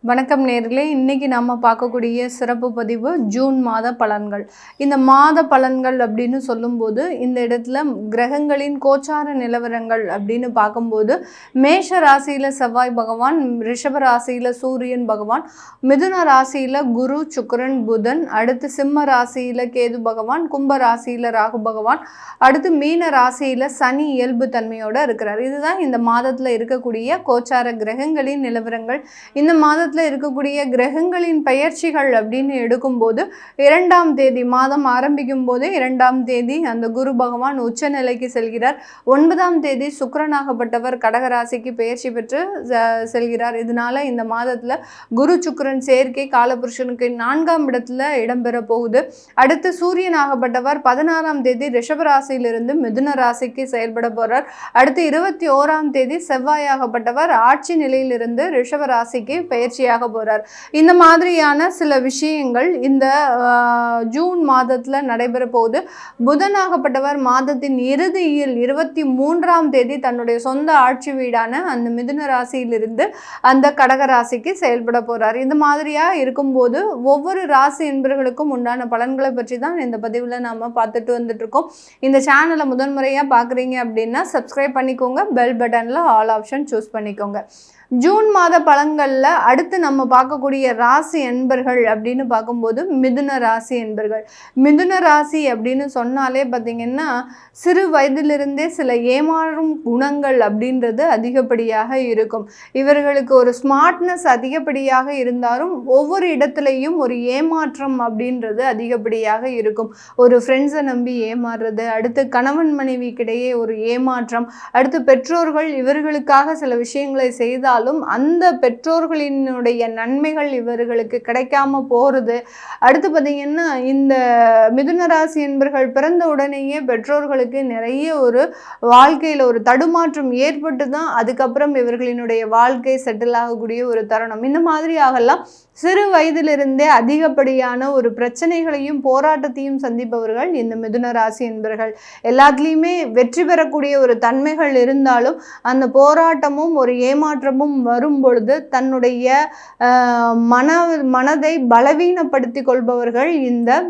வணக்கம் நேர்களே, இன்னைக்கு நம்ம பார்க்கக்கூடிய சிறப்பு பதிவு ஜூன் மாத பலன்கள். இந்த மாத பலன்கள் அப்படின்னு சொல்லும்போது இந்த இடத்துல கிரகங்களின் கோச்சார நிலவரங்கள் அப்படின்னு பார்க்கும்போது மேஷ ராசியில் செவ்வாய் பகவான், ரிஷப ராசியில் சூரியன் பகவான், மிதுன ராசியில் குரு சுக்கிரன் புதன், அடுத்து சிம்ம ராசியில் கேது பகவான், கும்ப ராசியில் ராகு பகவான், அடுத்து மீன ராசியில் சனி இயல்பு தன்மையோடு இருக்கிறார். இதுதான் இந்த மாதத்தில் இருக்கக்கூடிய கோச்சார கிரகங்களின் நிலவரங்கள். இந்த மாதத்தில் இருக்கக்கூடிய கிரகங்களின் பெயர்ச்சிகள் அப்படின்னு எடுக்கும்போது 2ஆம் தேதி மாதம் ஆரம்பிக்கும் போது 2ஆம் தேதி அந்த குரு பகவான் உச்ச நிலைக்கு செல்கிறார். 9ஆம் தேதி சுக்கிரனாகப்பட்டவர் கடகராசிக்கு பெயர்ச்சி பெற்று செல்கிறார். இதனால இந்த மாதத்துல குரு சுக்கிரன் சேர்க்கை காலபுருஷனுக்கு 4ஆம் இடத்துல இடம்பெற போகுது. அடுத்து சூரியனாகப்பட்டவர் 16ஆம் தேதி ரிஷபராசியிலிருந்து மிதுன ராசிக்கு செயல்பட போறார். அடுத்து 21ஆம் தேதி செவ்வாயாகப்பட்டவர் ஆட்சி நிலையிலிருந்து ரிஷப ராசிக்கு பெயர்ச்சியாக போறார். இந்த மாதிரியான சில விஷயங்கள் இந்த ஜூன் மாதத்துல நடைபெற போகுது. புதனாகப்பட்டவர் மாதத்தின் இறுதியில் 23ஆம் தேதி தன்னுடைய சொந்த ஆட்சி வீடான அந்த மிதுன ராசியிலிருந்து அந்த கடக ராசிக்கு செயல்பட போறார். இந்த மாதிரியா இருக்கும்போது ஒவ்வொரு ராசி என்பவர்களுக்கும் உண்டான பலன்களை பற்றி தான் இந்த பதிவில் நாம பார்த்துட்டு வந்துட்டு இருக்கோம். இந்த சேனலை முதன்முறையா பார்க்குறீங்க அப்படின்னா சப்ஸ்கிரைப் பண்ணிக்கோங்க, பெல் பட்டன்ல ஆல் ஆப்ஷன் சூஸ் பண்ணிக்கோங்க. ஜூன் மாத பலன்களில் அடுத்து நம்ம பார்க்கக்கூடிய ராசி என்பர்கள் அப்படின்னு பார்க்கும்போது மிதுன ராசி என்பர்கள். மிதுன ராசி அப்படின்னு சொன்னாலே பார்த்திங்கன்னா சிறு வயதிலிருந்தே சில ஏமாறும் குணங்கள் அப்படின்றது அதிகப்படியாக இருக்கும். இவர்களுக்கு ஒரு ஸ்மார்ட்னஸ் அதிகப்படியாக இருந்தாலும் ஒவ்வொரு இடத்துலையும் ஒரு ஏமாற்றம் அப்படின்றது அதிகப்படியாக இருக்கும். ஒரு ஃப்ரெண்ட்ஸை நம்பி ஏமாறுறது, அடுத்து கணவன் மனைவிக்கிடையே ஒரு ஏமாற்றம், அடுத்து பெற்றோர்கள் இவர்களுக்காக சில விஷயங்களை செய்தால் அந்த பெற்றோர்களினுடைய நன்மைகள் இவர்களுக்கு கிடைக்காம போறது. அடுத்து பார்த்தீங்கன்னா இந்த மிதுன ராசி என்பர்கள் பிறந்த உடனேயே பெற்றோர்களுக்கு நிறைய ஒரு வாழ்க்கையில் ஒரு தடுமாற்றம் ஏற்பட்டு தான் அதுக்கப்புறம் இவர்களினுடைய வாழ்க்கை செட்டில் ஆகக்கூடிய ஒரு தருணம். இந்த மாதிரி ஆகலாம் சிறு வயதிலிருந்தே அதிகப்படியான ஒரு பிரச்சனைகளையும் போராட்டத்தையும் சந்திப்பவர்கள் இந்த மிதுன ராசி என்பர்கள். எல்லாத்துலேயுமே வெற்றி பெறக்கூடிய ஒரு தன்மைகள் இருந்தாலும் அந்த போராட்டமும் ஒரு ஏமாற்றமும் வரும் பொழுது தன்னுடைய மனதை பலவீனப்படுத்தி கொள்பவர்கள் இந்த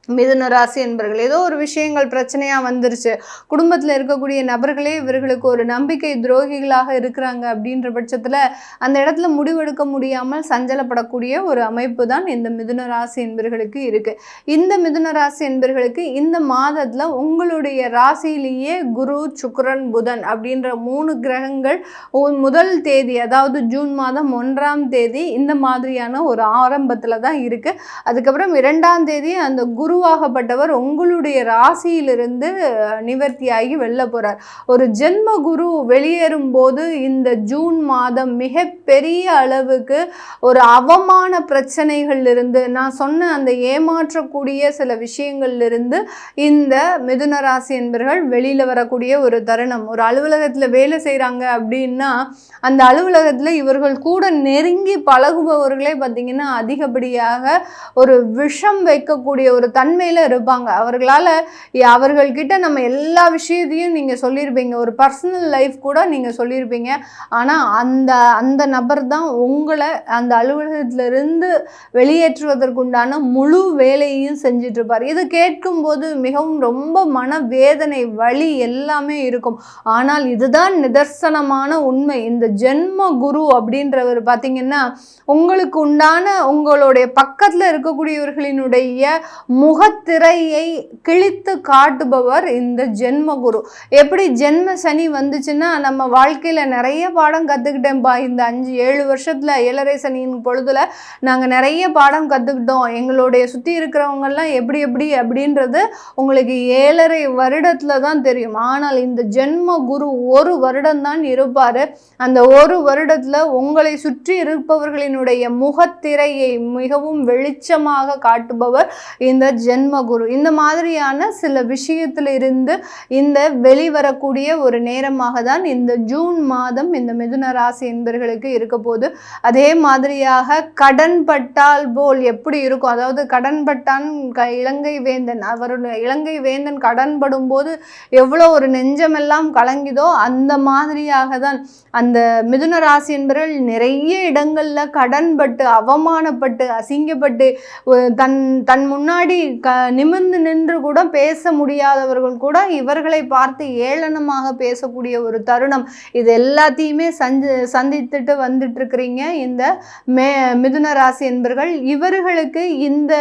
மிதுன ராசி என்பர்கள். ஏதோ ஒரு விஷயங்கள் பிரச்சனையாக வந்துருச்சு, குடும்பத்தில் இருக்கக்கூடிய நபர்களே இவர்களுக்கு ஒரு நம்பிக்கை துரோகிகளாக இருக்கிறாங்க அப்படின்ற பட்சத்தில் அந்த இடத்துல முடிவெடுக்க முடியாமல் சஞ்சலப்படக்கூடிய ஒரு அமைப்பு தான் இந்த மிதுன ராசி என்பர்களுக்கு இருக்குது. இந்த மிதுன ராசி என்பர்களுக்கு இந்த மாதத்தில் உங்களுடைய ராசியிலேயே குரு சுக்கிரன் புதன் அப்படின்ற 3 கிரகங்கள் முதல் தேதி, அதாவது ஜூன் மாதம் 1ஆம் தேதி இந்த மாதிரியான ஒரு ஆரம்பத்தில் தான் இருக்குது. அதுக்கப்புறம் 2ஆம் தேதி அந்த குரு குருவாகப்பட்டவர் உங்களுடைய ராசியிலிருந்து நிவர்த்தியாகி வெளில போறார். ஒரு ஜென்ம குரு வெளியேறும் போது இந்த ஜூன் மாதம் மிக பெரிய அளவுக்கு ஒரு அவமான பிரச்சனைகள் இருந்து, நான் சொன்ன அந்த ஏமாற்றக்கூடிய சில விஷயங்கள்ல இருந்து இந்த மிதுன ராசி என்பவர்கள் வெளியில வரக்கூடிய ஒரு தருணம். ஒரு அலுவலகத்துல வேலை செய்யறாங்க அப்படின்னா அந்த அலுவலகத்துல இவர்கள் கூட நெருங்கி பழகுபவர்களே பார்த்தீங்கன்னா அதிகப்படியாக ஒரு விஷம் வைக்கக்கூடிய ஒரு தன்மையில் இருப்பாங்க. அவர்கள்கிட்ட நம்ம எல்லா விஷயத்தையும் நீங்கள் சொல்லியிருப்பீங்க, ஒரு பர்சனல் லைஃப் கூட நீங்கள் சொல்லியிருப்பீங்க. ஆனால் அந்த நபர் தான் உங்களை அந்த அலுவலகத்திலிருந்து வெளியேற்றுவதற்குண்டான முழு வேலையையும் செஞ்சுட்டு இருப்பார். இது கேட்கும்போது மிகவும் ரொம்ப மனவேதனை, வலி எல்லாமே இருக்கும். ஆனால் இதுதான் நிதர்சனமான உண்மை. இந்த ஜென்ம குரு அப்படின்றவர் பார்த்தீங்கன்னா உங்களுக்கு உண்டான உங்களுடைய பக்கத்தில் இருக்கக்கூடியவர்களினுடைய முகத்திரையை கிழித்து காட்டுபவர் இந்த ஜென்ம குரு. எப்படி ஜென்ம சனி வந்துச்சுன்னா நம்ம வாழ்க்கையில நிறைய பாடம் கத்துக்கிட்டேன்பா, இந்த 5-7 வருஷத்துல 7.5 சனியின் பொழுதுல நாங்க நிறைய பாடம் கத்துக்கிட்டோம், எங்களுடைய சுத்தி இருக்கிறவங்கெல்லாம் எப்படி அப்படின்றது உங்களுக்கு 7.5 வருடத்துல தான் தெரியும். ஆனால் இந்த ஜென்ம குரு 1 வருடம் தான் இருப்பாரு. அந்த 1 வருடத்துல உங்களை சுற்றி இருப்பவர்களினுடைய முகத்திரையை மிகவும் வெளிச்சமாக காட்டுபவர் இந்த ஜென்மகுரு, இந்த மாதிரியான சில விஷயத்துல இருந்து இந்த வெளிவரக்கூடிய ஒரு நேரமாக தான் இந்த ஜூன் மாதம் இந்த மிதுன ராசி என்பர்களுக்கு இருக்க போது. அதே மாதிரியாக கடன் பட்டால் போல் எப்படி இருக்கும், அதாவது கடன் பட்டான் இலங்கை வேந்தன், அவருடைய இலங்கை வேந்தன் கடன் படும்போது எவ்வளோ ஒரு நெஞ்சமெல்லாம் கலங்கிதோ அந்த மாதிரியாக தான் அந்த மிதுன ராசி என்பவர்கள் நிறைய இடங்கள்ல கடன்பட்டு அவமானப்பட்டு அசிங்கப்பட்டு தன் முன்னாடி நிமிர்ந்து நின்று கூட பேச முடியாதவர்கள் கூட இவர்களை பார்த்து ஏளனமாக பேசக்கூடிய ஒரு தருணம். இது எல்லாத்தையுமே சந்தித்துட்டு வந்துட்டு இருக்கிறீங்க இந்த மிதுன ராசி என்பர்கள். இவர்களுக்கு இந்த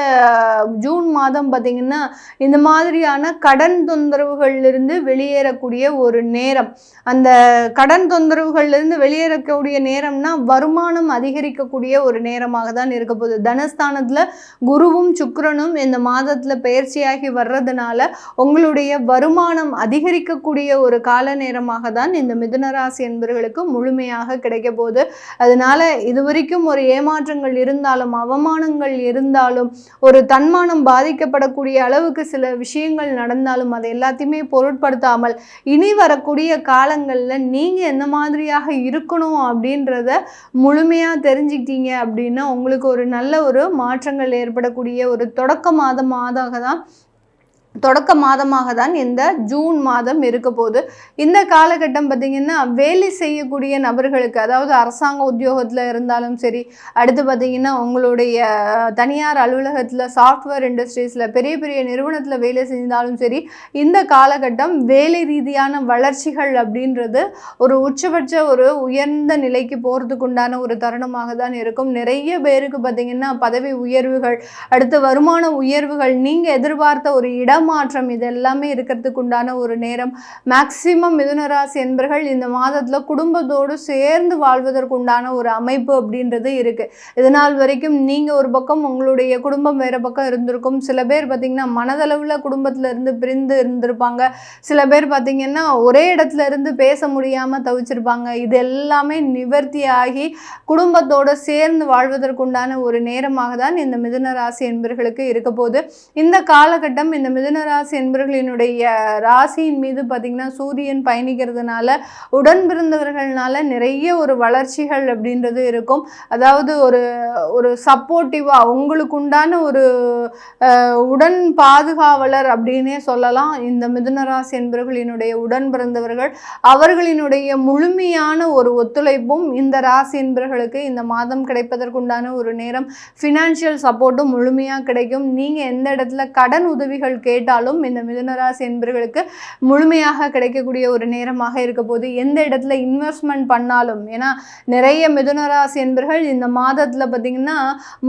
ஜூன் மாதம் பார்த்தீங்கன்னா இந்த மாதிரியான கடன் தொந்தரவுகளிலிருந்து வெளியேறக்கூடிய ஒரு நேரம். அந்த கடன் தொந்தரவுகளிலிருந்து வெளியேறக்கூடிய நேரம்னா வருமானம் அதிகரிக்கக்கூடிய ஒரு நேரமாக தான் இருக்க போகுது. தனஸ்தானத்துல குருவும் சுக்கிரனும் இந்த மாதத்துல பயிற்சியாகி வர்றதுனால உங்களுடைய வருமானம் அதிகரிக்கக்கூடிய ஒரு கால நேரமாக தான் இந்த மிதுன ராசி என்பவர்களுக்கு முழுமையாக கிடைக்க போகுது. அதனால இதுவரைக்கும் ஒரு ஏமாற்றங்கள் இருந்தாலும் அவமானங்கள் இருந்தாலும் ஒரு தன்மானம் பாதிக்கப்படக்கூடிய அளவுக்கு சில விஷயங்கள் நடந்தாலும் அதை எல்லாத்தையுமே பொருட்படுத்தாமல் இனி வரக்கூடிய காலங்களில் நீங்கள் எந்த மாதிரியாக இருக்கணும் அப்படின்றத முழுமையாக தெரிஞ்சுக்கிட்டீங்க அப்படின்னா உங்களுக்கு ஒரு நல்ல ஒரு மாற்றங்கள் ஏற்படக்கூடிய ஒரு தொடக்க மாதமாக தான் இந்த ஜூன் மாதம் இருக்க போது. இந்த காலகட்டம் பார்த்திங்கன்னா வேலை செய்யக்கூடிய நபர்களுக்கு, அதாவது அரசாங்க உத்தியோகத்தில் இருந்தாலும் சரி, அடுத்து பார்த்திங்கன்னா உங்களுடைய தனியார் அலுவலகத்தில் சாஃப்ட்வேர் இண்டஸ்ட்ரீஸில் பெரிய பெரிய நிறுவனத்தில் வேலை செஞ்சாலும் சரி, இந்த காலகட்டம் வேலை ரீதியான வளர்ச்சிகள் அப்படின்றது ஒரு உச்சபட்ச ஒரு உயர்ந்த நிலைக்கு போகிறதுக்கு உண்டான ஒரு தருணமாக தான் இருக்கும். நிறைய பேருக்கு பார்த்திங்கன்னா பதவி உயர்வுகள், அடுத்து வருமான உயர்வுகள், நீங்கள் எதிர்பார்த்த ஒரு மாற்றம், இது எல்லாமே இருக்கிறதுக்கு உண்டான ஒரு நேரம். மேக்சிமம் மிதுன ராசி என்பர்கள் இந்த மாதத்துல குடும்பத்தோடு சேர்ந்து வாழ்வதற்கு உண்டான ஒரு அமைப்பு அப்படின்றது இருக்கு. இதனால் வரைக்கும் நீங்க ஒரு பக்கம், உங்களுடைய குடும்பம் வேற பக்கம் இருந்திருக்கும். சில பேர் பார்த்தீங்கன்னா மனதளவுல குடும்பத்துல இருந்து பிரிந்து இருந்திருப்பாங்க. சில பேர் பார்த்தீங்கன்னா ஒரே இடத்துல இருந்து பேச முடியாம தவிச்சிருப்பாங்க. இது எல்லாமே நிவர்த்தி ஆகி குடும்பத்தோடு சேர்ந்து வாழ்வதற்குண்டான ஒரு நேரமாக தான் இந்த மிதுன ராசி என்பர்களுக்கு இருக்க போது. இந்த காலகட்டம் இந்த மிதுன ராசி என்பவர்களினுடைய ராசியின் மீது பார்த்தீங்கன்னா சூரியன் பயணிக்கிறதுனால உடன் பிறந்தவர்களால நிறைய ஒரு வளர்ச்சிகள் அப்படின்றது இருக்கும். அதாவது ஒரு சப்போர்ட்டிவா உங்களுக்கு உண்டான ஒரு உடன் பாதுகாவலர் அப்படின்னே சொல்லலாம். இந்த மிதுன ராசி என்பவர்களினுடைய உடன் பிறந்தவர்கள் அவர்களினுடைய முழுமையான ஒரு ஒத்துழைப்பும் இந்த ராசி என்பவர்களுக்கு இந்த மாதம் கிடைப்பதற்குண்டான ஒரு நேரம். ஃபினான்ஷியல் சப்போர்ட்டும் முழுமையாக கிடைக்கும். நீங்கள் எந்த இடத்துல கடன் உதவிகள் கேட்டாலும் இந்த மிதுன ராசி என்பவர்களுக்கு முழுமையாக கிடைக்கக்கூடிய ஒரு நேரமாக இருக்க போது. எந்த இடத்துல இன்வெஸ்ட்மெண்ட் பண்ணாலும், ஏன்னா நிறைய மிதுன ராசி என்பவர்கள் இந்த மாதத்தில் பார்த்தீங்கன்னா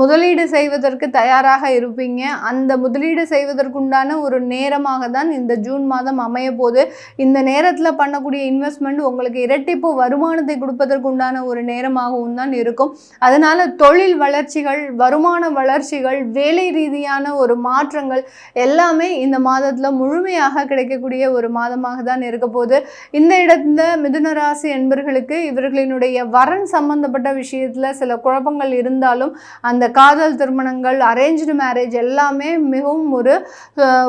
முதலீடு செய்வதற்கு தயாராக இருப்பீங்க. அந்த முதலீடு செய்வதற்குண்டான ஒரு நேரமாக தான் இந்த ஜூன் மாதம் அமைய போது. இந்த நேரத்தில் பண்ணக்கூடிய இன்வெஸ்ட்மெண்ட் உங்களுக்கு இரட்டிப்பு வருமானத்தை கொடுப்பதற்குண்டான ஒரு நேரமாகவும் தான் இருக்கும். அதனால தொழில் வளர்ச்சிகள், வருமான வளர்ச்சிகள், வேலை ரீதியான ஒரு மாற்றங்கள் எல்லாமே இந்த மாதத்தில் முழுமையாக கிடைக்கக்கூடிய ஒரு மாதமாக தான் இருக்க போது. இந்த இடத்துல மிதுன ராசி என்பர்களுக்கு இவர்களினுடைய வரன் சம்பந்தப்பட்ட விஷயத்தில் சில குழப்பங்கள் இருந்தாலும் அந்த காதல் திருமணங்கள், அரேஞ்ச்டு மேரேஜ் எல்லாமே மிகவும்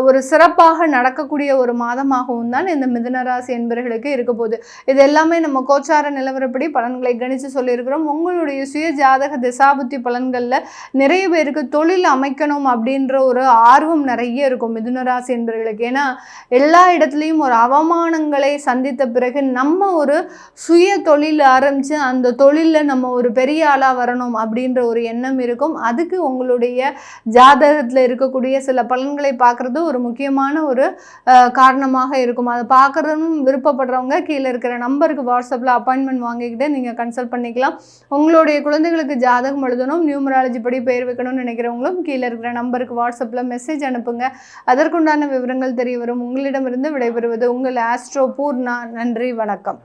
ஒரு சிறப்பாக நடக்கக்கூடிய ஒரு மாதமாகவும் தான் இந்த மிதுன ராசி என்பர்களுக்கு இருக்க போது. இது எல்லாமே நம்ம கோச்சார நிலவரப்படி பலன்களை கணித்து சொல்லியிருக்கிறோம். உங்களுடைய சுய ஜாதக திசாபுத்தி பலன்களில் நிறைய பேருக்கு தொழில் அமைக்கணும் அப்படின்ற ஒரு ஆர்வம் நிறைய இருக்கும் மிதுன ராசி என்பவர்களுக்கு. ஏன்னா எல்லா இடத்துலையும் ஒரு அவமானங்களை சந்தித்த பிறகு நம்ம ஒரு சுய தொழில் ஆரம்பித்து அந்த தொழிலில் நம்ம ஒரு பெரிய ஆளாக வரணும் அப்படின்ற ஒரு எண்ணம் இருக்கும். அதுக்கு உங்களுடைய ஜாதகத்தில் இருக்கக்கூடிய சில பலன்களை பார்க்குறது ஒரு முக்கியமான ஒரு காரணமாக இருக்கும். அதை பார்க்குறதும் விருப்பப்படுறவங்க கீழே இருக்கிற நம்பருக்கு வாட்ஸ்அப்பில் அப்பாயின்மெண்ட் வாங்கிக்கிட்டு நீங்கள் கன்சல்ட் பண்ணிக்கலாம். உங்களுடைய குழந்தைகளுக்கு ஜாதகம் எழுதணும், நியூமராலஜி படி பெயர் வைக்கணும்னு நினைக்கிறவங்களும் கீழே இருக்கிற நம்பருக்கு வாட்ஸ்அப்பில் மெசேஜ் அனுப்புங்க. அதற்குண்டான விவரங்கள் தெரிய வரும். உங்களிடமிருந்து விடைபெறுவது உங்கள் ஆஸ்ட்ரோ பூர்ணா. நன்றி, வணக்கம்.